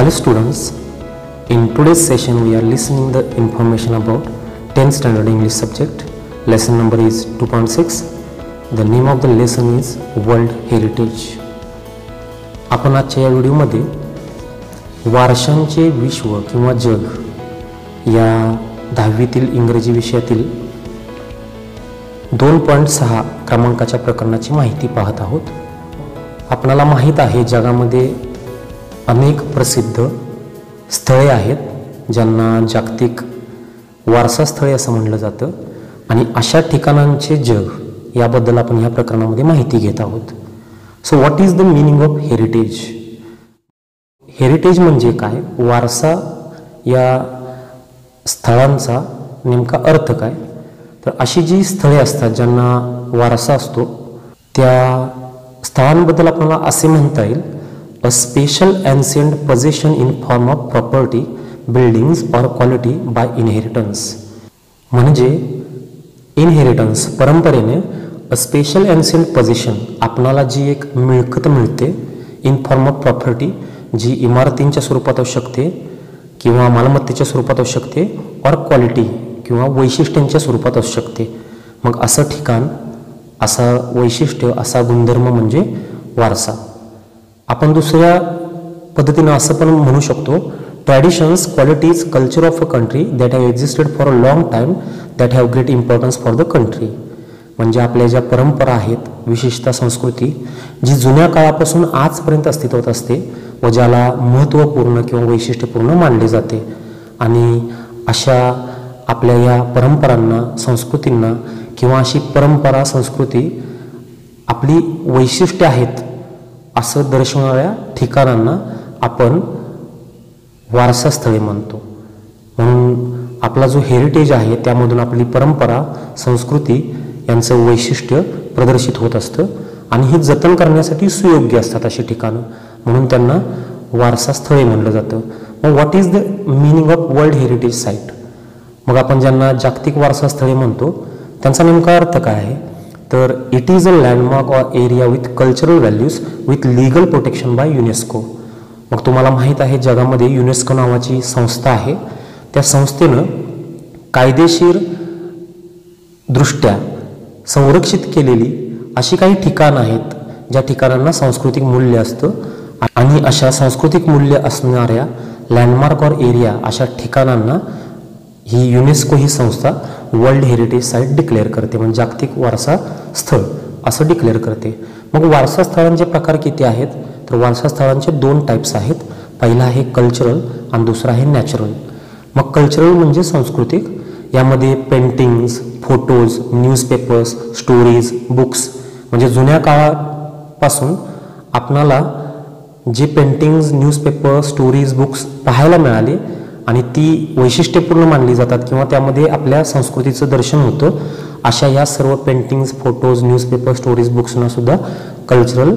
Hello students, in today's session we are listening the information about 10th standard English subject. Lesson number is 2.6. The name of the lesson is World Heritage. आपण आजच्या या व्हिडिओमध्ये वारशांचे विश्व किंवा जग या 10वीतील इंग्रजी विषयातील 2.6 क्रमांकाच्या प्रकरणाची माहिती पाहत आहोत. आपणाला माहित आहे जगामध्ये अनेक प्रसिद्ध स्थळे आहेत ज्यांना जागतिक वारसा स्थळे असं म्हटलं जातं आणि अशा ठिकाणांचे जग याबद्दल आपण या प्रकरणामध्ये माहिती घेत आहोत. So what is the meaning of heritage? Heritage म्हणजे काय? वारसा या स्थळांचा नेमका अर्थ काय? तर अशी जी स्थळे असतात ज्यांना वारसा असतो त्या स्थळांबद्दल आपल्याला असे म्हणता येईल a special ancient possession in form of property, buildings or quality by inheritance. म्हणजे इनहेरिटन्स परंपरेने a special ancient possession आपणाला जी एक मिळकत मिळते इन फॉर्म ऑफ प्रॉपर्टी जी इमारतींच्या स्वरूपात असू शकते किंवा मालमत्तेच्या स्वरूपात असू शकते और क्वालिटी किंवा वैशिष्ट्यांच्या स्वरूपात असू शकते. मग असं ठिकाण, असा वैशिष्ट्य, असा गुणधर्म म्हणजे वारसा. आपण दुसऱ्या पद्धतीने असं पण म्हणू शकतो traditions, qualities, culture of a country that have existed for a long time that have great importance for the country. म्हणजे आपल्या ज्या परंपरा आहेत, विशेषतः संस्कृती जी जुन्या काळापासून आजपर्यंत अस्तित्वात असते व ज्याला महत्त्वपूर्ण किंवा वैशिष्ट्यपूर्ण मानले जाते. आणि अशा आपल्या या परंपरांना, संस्कृतींना किंवा अशी परंपरा, संस्कृती आपली वैशिष्ट्ये आहेत असं दर्शवणाऱ्या ठिकाणांना आपण वारसास्थळे म्हणतो. म्हणून आपला जो हेरिटेज आहे त्यामधून आपली परंपरा, संस्कृती यांचं वैशिष्ट्य प्रदर्शित होत असतं आणि हे जतन करण्यासाठी सुयोग्य असतात अशी ठिकाणं, म्हणून त्यांना वारसास्थळे म्हणलं जातं. मग what is the meaning of world heritage site? मग आपण ज्यांना जागतिक वारसास्थळे म्हणतो त्यांचा नेमका अर्थ काय आहे? तर it is a landmark or area with cultural values with legal protection bye UNESCO. मग तुम्हाला माहीत आहे जगामध्ये युनेस्को नावाची संस्था आहे. त्या संस्थेनं कायदेशीर दृष्ट्या संरक्षित केलेली अशी काही ठिकाणं आहेत ज्या ठिकाणांना सांस्कृतिक मूल्य असतं आणि अशा सांस्कृतिक मूल्य असणाऱ्या लँडमार्क ऑर एरिया अशा ठिकाणांना ही युनेस्को ही संस्था वर्ल्ड हेरिटेज साईट डिक्लेअर करते, म्हणजे जागतिक वारसा स्थळ असं डिक्लेअर करते. मग वारसा स्थळांचे प्रकार किती आहेत? तर वारसा स्थळांचे 2 टाईप्स आहेत. पहिला आहे कल्चरल आणि दुसरा आहे नॅचरल. मग कल्चरल म्हणजे सांस्कृतिक. यामध्ये paintings, photos, newspapers, stories, books म्हणजे जुन्या काळापासून आपणाला जे पेंटिंग्स, न्यूजपेपर, स्टोरीज, बुक्स पाहायला मिळाले आणि ती वैशिष्ट्यपूर्ण मानली जातात किंवा त्यामध्ये आपल्या संस्कृतीचं दर्शन होतं, अशा या सर्व पेंटिंग्स, फोटोज, न्यूजपेपर, स्टोरीज, बुक्सना सुद्धा कल्चरल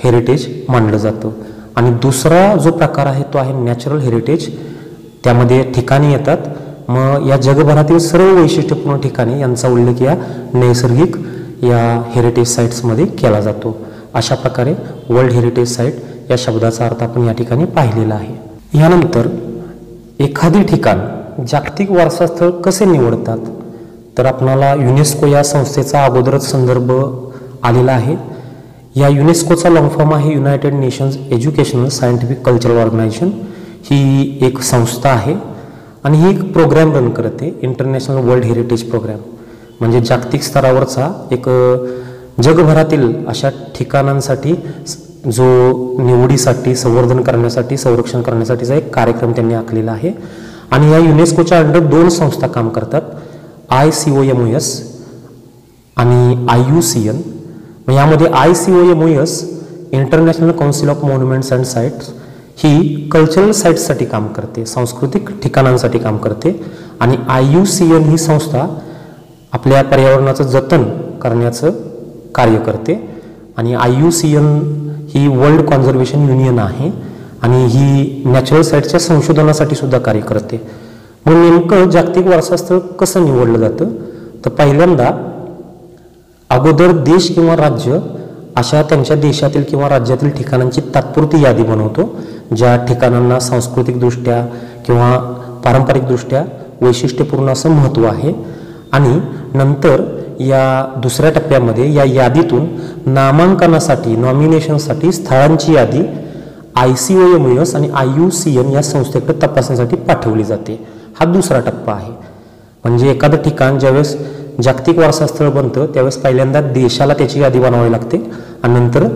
हेरिटेज मानलं जातं. आणि दुसरा जो प्रकार आहे तो आहे नॅचरल हेरिटेज. त्यामध्ये ठिकाणी येतात. मग या जगभरातील सर्व वैशिष्ट्यपूर्ण ठिकाणे यांचा उल्लेख या नैसर्गिक या हेरिटेज साईट्समध्ये केला जातो. अशा प्रकारे वर्ल्ड हेरिटेज साईट या शब्दाचा अर्थ आपण या ठिकाणी पाहिलेला आहे. यानंतर एखादी ठिकाण जागतिक वारसास्थळ कसे निवडतात? तर आपणाला युनेस्को या संस्थेचा अगोदरच संदर्भ आलेला आहे. या युनेस्कोचा लॉंग फॉर्म आहे United Nations Educational Scientific Cultural Organisation. ही एक संस्था आहे आणि ही एक प्रोग्रॅम रन करते, इंटरनॅशनल वर्ल्ड हेरिटेज प्रोग्रॅम. म्हणजे जागतिक स्तरावरचा एक जगभरातील अशा ठिकाणांसाठी जो निवडीसाठी, संवर्धन करण्यासाठी, संरक्षण करण्यासाठीचा एक कार्यक्रम त्यांनी आखलेला आहे. आणि या युनेस्कोच्या अंडर 2 संस्था काम करतात, ICOMOS आणि IUCN. यामध्ये ICOMOS International Council of Monuments and Sites ही कल्चरल साईट्ससाठी काम करते, सांस्कृतिक ठिकाणांसाठी काम करते. आणि IUCN ही संस्था आपल्या पर्यावरणाचं जतन करण्याचं कार्य करते. आणि IUCN ही वर्ल्ड कॉन्झर्वेशन युनियन आहे आणि ही नॅचरल साईट्सच्या संशोधनासाठी सुद्धा कार्य करते. मग नेमकं जागतिक वारसास्थळ कसं निवडलं जातं? तर पहिल्यांदा अगोदर देश किंवा राज्य अशा त्यांच्या देशातील किंवा राज्यातील ठिकाणांची तात्पुरती यादी बनवतो. ज्या ठिकाणांना सांस्कृतिकदृष्ट्या किंवा पारंपरिकदृष्ट्या वैशिष्ट्यपूर्ण असं महत्त्व आहे. आणि नंतर या दुसऱ्या टप्प्यामध्ये या यादीतून नामांकनासाठी नॉमिनेशनसाठी स्थळांची यादी ICOMOS आणि IUCN या संस्थेकडे तपासण्यासाठी पाठवली जाते. हा दुसरा टप्पा आहे. म्हणजे एखादं ठिकाण ज्यावेळेस जागतिक वारसा स्थळ बनतं त्यावेळेस पहिल्यांदा देशाला त्याची यादी बनवावी लागते आणि नंतर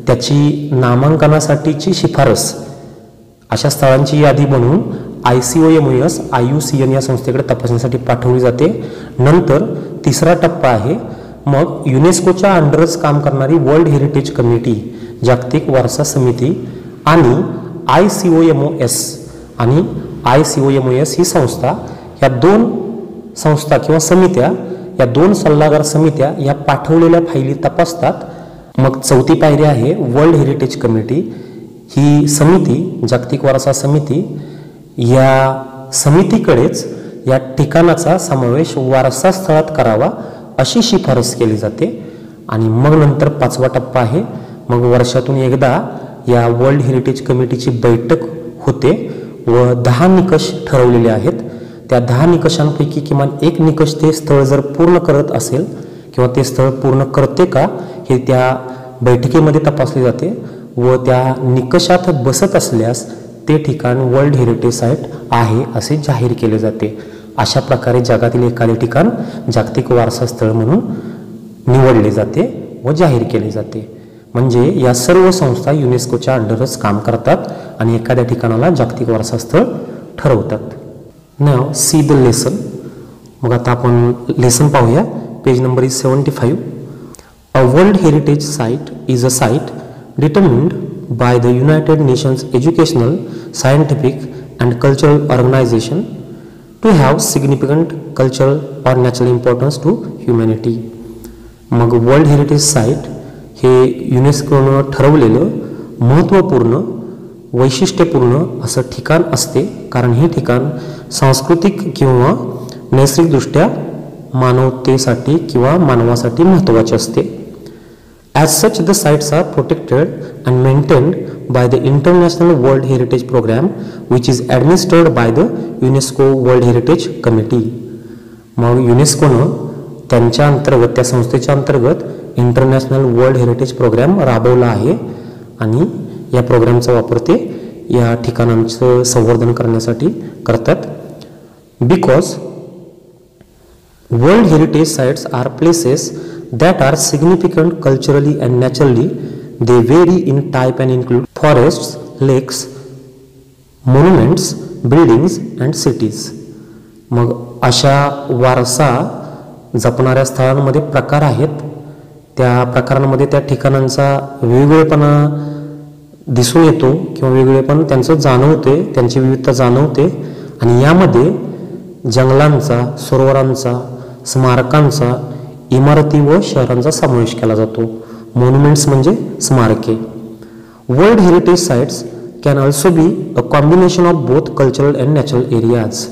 त्याची नामांकनासाठीची शिफारस अशा स्थळांची यादी बनवून ICOMOS IUCN या संस्थेकडे तपासण्यासाठी पाठवली जाते. नंतर तिसरा टप्पा आहे, मग युनेस्कोच्या अंडरच काम करणारी वर्ल्ड हेरिटेज कमिटी, जागतिक वारसा समिती आणि ICOMOS ही संस्था, या दोन संस्था किंवा समित्या, या दोन सल्लागार समित्या या पाठवलेल्या फायली तपासतात. मग चौथी पायरी आहे वर्ल्ड हेरिटेज कमिटी. ही समिती, जागतिक वारसा समिती, या समितीकडेच या ठिकाणाचा समावेश वारसा स्थळात करावा अशी शिफारस केली जाते. आणि मग नंतर पाचवा टप्पा आहे, मग वर्षातून एकदा या वर्ल्ड हेरिटेज कमिटीची बैठक होते व 10 निकष ठरवलेले आहेत. त्या 10 निकषांपैकी किमान एक निकष ते स्थळ जर पूर्ण करत असेल किंवा ते स्थळ पूर्ण करते का हे त्या बैठकीमध्ये तपासले जाते व त्या निकषात बसत असल्यास ते ठिकाण वर्ल्ड हेरिटेज साईट आहे असे जाहीर केले जाते. अशा प्रकारे जगातील एखादे ठिकाण जागतिक वारसा स्थळ म्हणून निवडले जाते व जाहीर केले जाते. म्हणजे या सर्व संस्था युनेस्कोच्या अंडरच काम करतात आणि एखाद्या ठिकाणाला जागतिक वारसा स्थळ ठरवतात. नाव सी द लेसन. मग आता आपण लेसन पाहूया. Page number is 75. A world heritage site is a site determined by the United Nations Educational, Scientific and Cultural Organization to have significant cultural or natural importance to humanity. मग world heritage site हे युनेस्कोनं ठरवलेलं महत्त्वपूर्ण वैशिष्ट्यपूर्ण असं ठिकाण असते, कारण हे ठिकाण सांस्कृतिक किंवा नैसर्गिकदृष्ट्या मानवतेसाठी किंवा मानवासाठी महत्त्वाचे असते. As such, the sites are protected and maintained by the International World Heritage Program, which is administered by the UNESCO World Heritage Committee. मग युनेस्कोनं त्यांच्या अंतर्गत, त्या संस्थेच्या अंतर्गत इंटरनॅशनल वर्ल्ड हेरिटेज प्रोग्राम राबवला आहे आणि या प्रोग्रामचा वापर ते या ठिकाणांचं संवर्धन करण्यासाठी करतात. Because world heritage sites are places that are significant culturally and naturally. They vary in type and include forests, lakes, monuments, buildings and cities. मग अशा वारसा जपणाऱ्या स्थळांमध्ये प्रकार आहेत. त्या प्रकारांमध्ये त्या ठिकाणांचा वेगवेगळेपणा दिसून येतो किंवा वेगवेगळेपण त्यांचं जाणवते, त्यांची विविधता जाणवते. आणि यामध्ये जंगलांचा, सरोवरांचा, स्मारकांचा, इमारती व शहरांचा समावेश केला जातो. मॉन्युमेंट्स म्हणजे स्मारके. World heritage sites can also be a combination of both cultural and natural areas.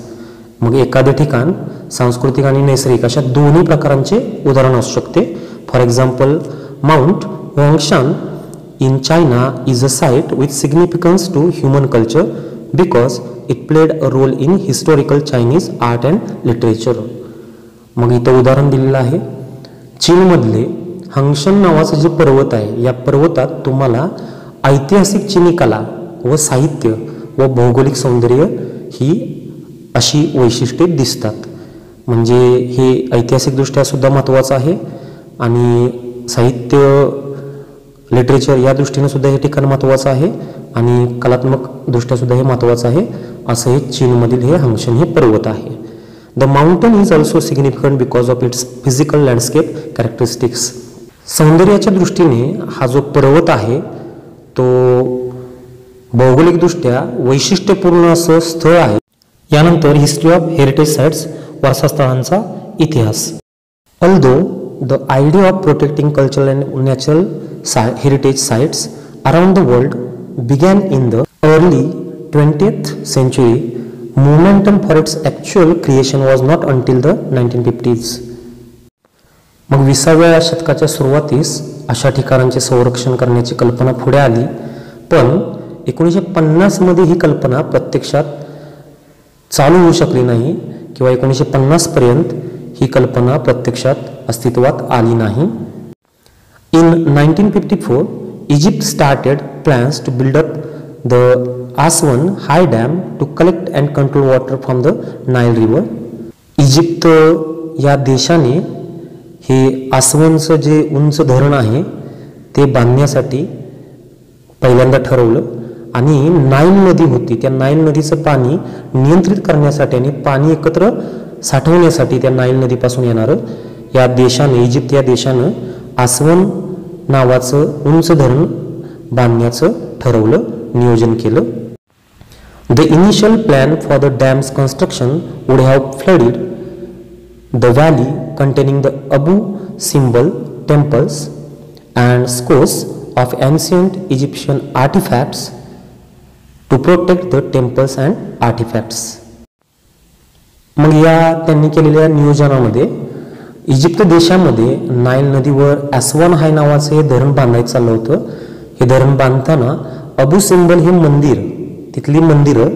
मग एखादे ठिकाण सांस्कृतिक आणि नैसर्गिक अशा दोन्ही प्रकारांचे उदाहरण असू शकते. For example, mount Huangshan in China is a site with significance to human culture because it played a role in historical Chinese art and literature. मग इथं उदाहरण दिलेलं आहे. चीनमधले हंगशन नावाचा जे पर्वत आहे, या पर्वतात तुम्हाला ऐतिहासिक चिनी कला व साहित्य व भौगोलिक सौंदर्य ही अशी वैशिष्ट्ये दिसतात. म्हणजे हे ऐतिहासिकदृष्ट्या सुद्धा महत्त्वाचं आहे आणि साहित्य, लिटरेचर या दृष्टीने सुद्धा हे ठिकाण महत्त्वाचं आहे आणि कलात्मक दृष्ट्या सुद्धा हे महत्त्वाचं आहे. असं हे चीनमधील हे हंगशन हे पर्वत आहे. The mountain is also significant because of its physical landscape characteristics. सौंदर्याच्या दृष्टीने हा जो पर्वत आहे तो भौगोलिकदृष्ट्या वैशिष्ट्यपूर्ण असं स्थळ आहे. यानंतर हिस्ट्री ऑफ हेरिटेज साइट्स, वारसास्थळांचा इतिहास. Although the idea of protecting cultural and natural heritage sites around the world began in the early 20th century, momentum for its actual creation was not until the 1950s. मग 20व्या शतकाच्या सुरुवातीस अशा ठिकाणांचे संरक्षण करण्याची कल्पना पुढे आली, पण 1950 मध्ये ही कल्पना प्रत्यक्षात चालू होऊ शकली नाही किंवा 1950 पर्यंत ही कल्पना प्रत्यक्षात अस्तित्वात आली नाही. In 1954, Egypt started plans to build up the Aswan High Dam to collect and control water from the Nile River. Egypt या देशाने हे आसवनचं जे उंच धरण आहे ते बांधण्यासाठी पहिल्यांदा ठरवलं आणि नाईल नदी होती त्या नाईल नदीचं पाणी नियंत्रित करण्यासाठी आणि पाणी एकत्र साठवण्यासाठी त्या नाईल नदीपासून येणारं या देशाने इजिप्त या देशानं आसवन नावाचं उंच धरण बांधण्याचं ठरवलं नियोजन केलं. The initial plan for the dam's construction would have flooded the valley containing the Abu Simbel temples and scores of ancient Egyptian artifacts to protect the temples and artifacts. मग या त्यांनी केलेल्या नियोजनामध्ये इजिप्त देशामध्ये नाईल नदीवर ॲस्वान हाय नावाचं हे धरण बांधायचं चाललं होतं. हे धरण बांधताना अबू सिंबल हे मंदिर तिथली मंदिरं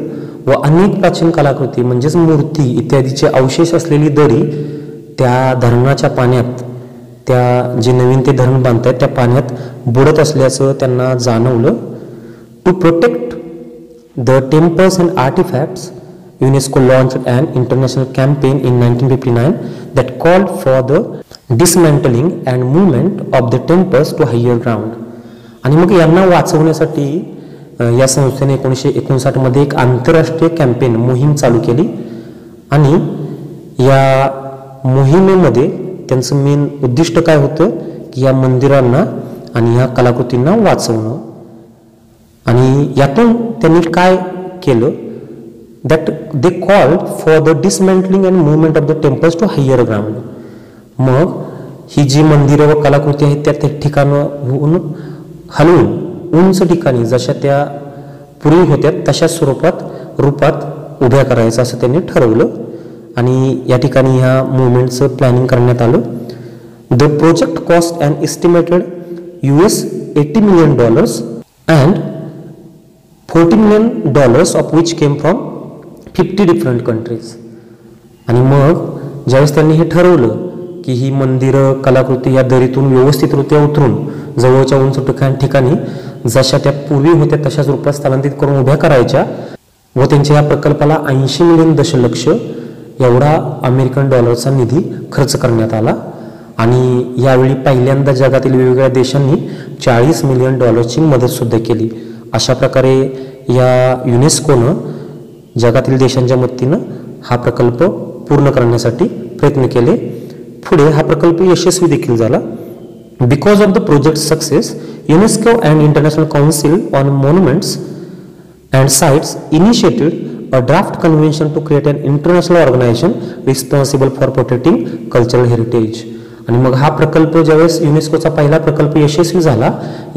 व अनेक प्राचीन कलाकृती म्हणजेच मूर्ती इत्यादीचे अवशेष असलेली दरी त्या धरणाच्या पाण्यात त्या जे नवीन ते धरण बांधतात त्या पाण्यात बुडत असल्याचं त्यांना जाणवलं. To protect the temples and artefacts UNESCO launched an international campaign in 1959 that called for the dismantling and movement of the temples to higher ground. आणि मग यांना वाचवण्यासाठी या संस्थेने 1959 मध्ये एक आंतरराष्ट्रीय कॅम्पेन मोहीम चालू केली आणि या मोहिमेमध्ये त्यांचं मेन उद्दिष्ट काय होतं की या मंदिरांना आणि या कलाकृतींना वाचवणं. आणि यातून त्यांनी काय केलं that they called for the dismantling and movement of the temples to higher ground. मग ही जी मंदिरं व कलाकृती आहेत त्या ठिकाणाहून हलवून उंच ठिकाणी जशा त्या पूर्वी होत्या तशा रूपात उभ्या करायचं असं त्यांनी ठरवलं आणि या ठिकाणी ह्या मुवमेंटचं प्लॅनिंग करण्यात आलं. The project cost and estimated $80 million and $40 million of which came from 50 different countries. आणि मग ज्यावेळेस त्यांनी हे ठरवलं की ही मंदिरं कलाकृती या दरीतून व्यवस्थितरित्या उतरून जवळच्या उंच ठिकाणी जशा त्या पूर्वी होत्या तशाच रूपात स्थलांतरित करून उभ्या करायच्या व त्यांच्या या प्रकल्पाला 80 मिलियन दशलक्ष एवढा अमेरिकन डॉलरचा निधी खर्च करण्यात आला. आणि यावेळी पहिल्यांदा जगातील वेगवेगळ्या देशांनी $40 मिलियन मदत सुद्धा केली. अशा प्रकारे या युनेस्कोनं जगातील देशांच्या मदतीनं हा प्रकल्प पूर्ण करण्यासाठी प्रयत्न केले. पुढे हा प्रकल्प यशस्वी देखील झाला. Because of the project success UNESCO and international council on monuments and sites initiated a draft convention to create an international organisation responsible for protecting cultural heritage. आणि मग हा प्रकल्प ज्यावेळेस युनेस्कोचा पहिला प्रकल्प यशस्वी झाला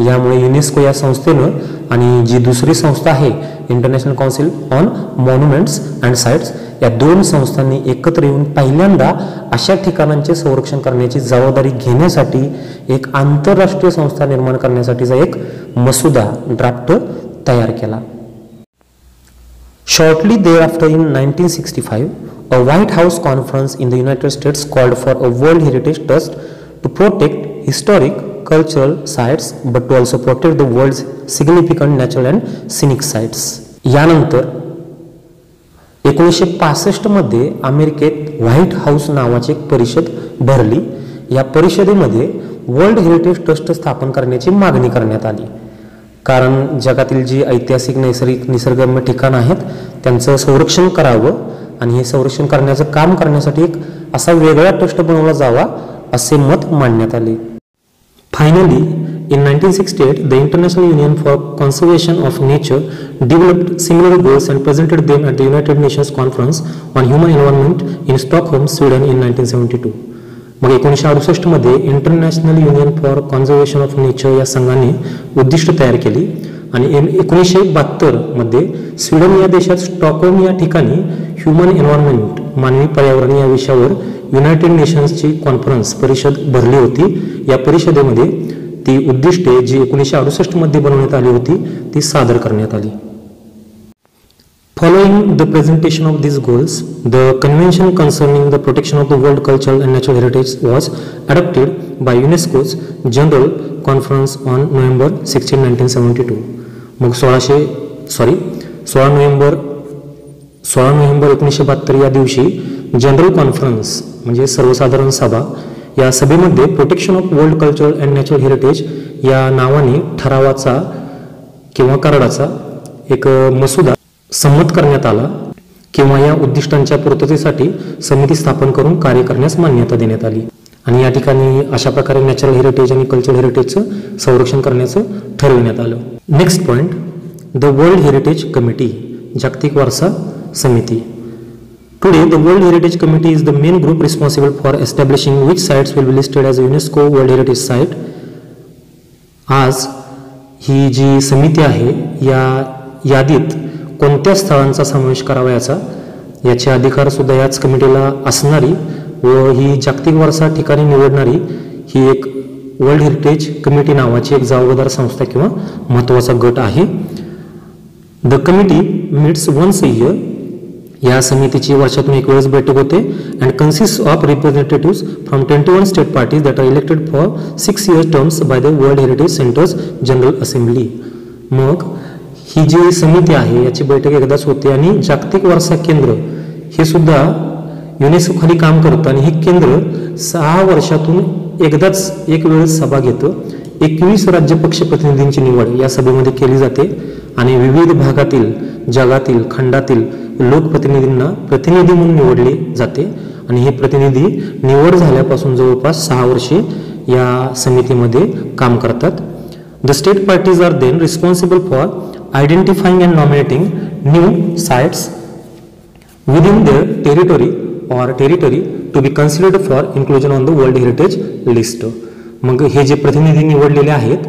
यामुळे युनेस्को या संस्थेनं आणि जी दुसरी संस्था आहे international council on monuments and sites या दोन संस्थांनी एकत्र येऊन पहिल्यांदा अशा ठिकाणांचे संरक्षण करण्याची जबाबदारी घेण्यासाठी एक आंतरराष्ट्रीय संस्था निर्माण करण्यासाठीचा एक मसुदा ड्राफ्ट तयार केला. Shortly thereafter in 1965, a White House conference in the United States called for a World Heritage Trust to protect historic, cultural sites but to also protect the world's significant natural and scenic sites. यानंतर 1965 मध्ये अमेरिकेत white house नावाची एक परिषद भरली. या परिषदेमध्ये world heritage trust स्थापन करण्याची मागणी करण्यात आली. कारण जगातील जी ऐतिहासिक नैसर्गिक निसर्गरम्य ठिकाणं आहेत त्यांचं संरक्षण करावं आणि हे संरक्षण करण्याचं काम करण्यासाठी एक असा वेगळा ट्रस्ट बनवला जावा असे मत मांडण्यात आले. Finally in 1968 the international union for conservation of nature developed similar goals and presented them at the United nations conference on human environment in Stockholm Sweden in 1972. मग 1968 मध्ये international union for conservation of nature या संघाने उद्दिष्ट तयार केली आणि 1972 मध्ये Sweden या देशात स्टॉकहोम या ठिकाणी ह्युमन एन्व्हायरमेंट मानवी पर्यावरण या विषयावर युनायटेड नेशन्सची कॉन्फरन्स परिषद भरली होती. या परिषदेमध्ये ती उद्दिष्टे जी 1968 मध्ये बनवण्यात आली होती ती सादर करण्यात आली. Following the presentation of these goals, the Convention concerning the protection of the world cultural and natural heritage was adopted by UNESCO's General Conference on November 16, 1972. मग 16 नोव्हेंबर 1972 या दिवशी जनरल कॉन्फरन्स म्हणजे सर्वसाधारण सभा या सभेमध्ये protection of world cultural and natural heritage या नावाने ठरावाचा किंवा कराराचा एक मसुदा संमत करण्यात आला किंवा या उद्दिष्टांच्या पूर्ततेसाठी समिती स्थापन करून कार्य करण्यास मान्यता देण्यात आली. आणि या ठिकाणी अशा प्रकारे नॅचरल हेरिटेज आणि कल्चरल हेरिटेजचं संरक्षण करण्याचं ठरविण्यात आलं. Next point, the world heritage committee, जागतिक वारसा समिती. Today, the World Heritage Committee is the main group responsible for establishing which sites will be listed as a UNESCO World Heritage Site. आज ही जी समिती आहे या यादीत कोणत्या स्थळांचा समावेश करावा याचे अधिकार सुद्धा याच कमिटीला असणारी व ही जागतिक वारसा ठिकाणी निवडणारी ही एक वर्ल्ड हेरिटेज कमिटी नावाची एक जबाबदार संस्था किंवा महत्त्वाचा गट आहे. The committee meets once a year. या समितीची वर्षातून एक वेळेस बैठक होते and consist of representatives from 21 state parties that are elected for 6 years terms by the world heritage centres general assembly. मग ही जी समिती आहे याची बैठक एकदाच होते आणि जागतिक वारसा केंद्र हे सुद्धा युनेस्को खाली काम करतं आणि हे केंद्र 6 वर्षातून एकदाच एक वेळेस सभा घेतं. 21 राज्य पक्ष प्रतिनिधींची निवड या सभेमध्ये केली जाते आणि विविध भागातील जगातील खंडातील लोकप्रतिनिधींना प्रतिनिधी म्हणून निवडले जाते आणि हे प्रतिनिधी निवड झाल्यापासून जवळपास 6 वर्षे या समितीमध्ये काम करतात. The state parties are then responsible for identifying and nominating new sites within their territory to be considered for inclusion on the world heritage list. मग हे जे प्रतिनिधी निवडलेले आहेत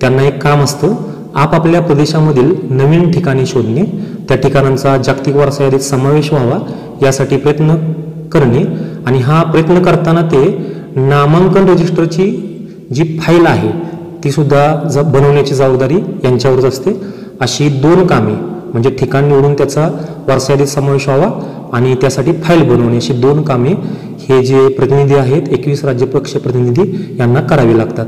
त्यांना एक काम असतं, आपापल्या प्रदेशामधील नवीन ठिकाणे शोधणे, त्या ठिकाणांचा जागतिक वारसा यादीत समावेश व्हावा यासाठी प्रयत्न करणे आणि हा प्रयत्न करताना ते नामांकन रजिस्टरची जी फाईल आहे ती सुद्धा बनवण्याची जबाबदारी यांच्यावरच असते. अशी 2 कामे म्हणजे ठिकाण निवडून त्याचा वारसा यादीत समावेश व्हावा आणि त्यासाठी फाईल बनवणे अशी 2 कामे हे जे प्रतिनिधी आहेत 21 राज्य पक्ष प्रतिनिधी यांना करावी लागतात.